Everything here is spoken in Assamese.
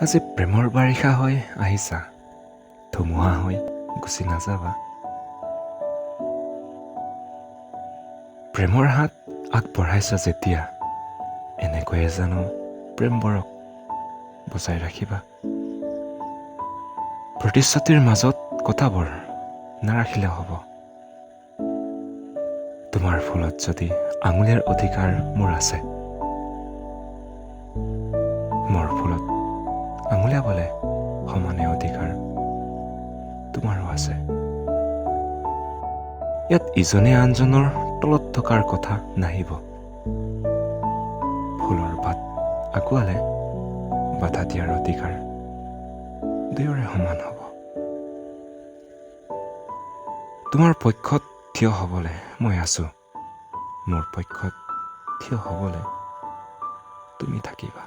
আজি প্ৰেমৰ বাৰিষা হৈ আহিছা, ধুমুহা হৈ গুচি নাযাবা। প্ৰেমৰ হাত আগবঢ়াইছা যেতিয়া, এনেকৈয়ে জানো প্ৰেমবোৰক বচাই ৰাখিবা। প্ৰতিশ্ৰুতিৰ মাজত কথাবোৰ নাৰাখিলে হ'ব। তোমাৰ ফুলত যদি আঙুলিৰ অধিকাৰ মোৰ আছে, মোৰ ফুলত আঙুলিয়াবলে সমানে অধিকাৰ তোমাৰো আছে। ইয়াত ইজনে আনজনৰ তলত থকাৰ কথা নাহিব। ফুলৰ পাত আগুৱালে বাধা দিয়াৰ অধিকাৰ দুয়োৰে সমান হ'ব। তোমাৰ পক্ষত থিয় হ'বলে মই আছো, মোৰ পক্ষত থিয় হ'বলে তুমি থাকিবা।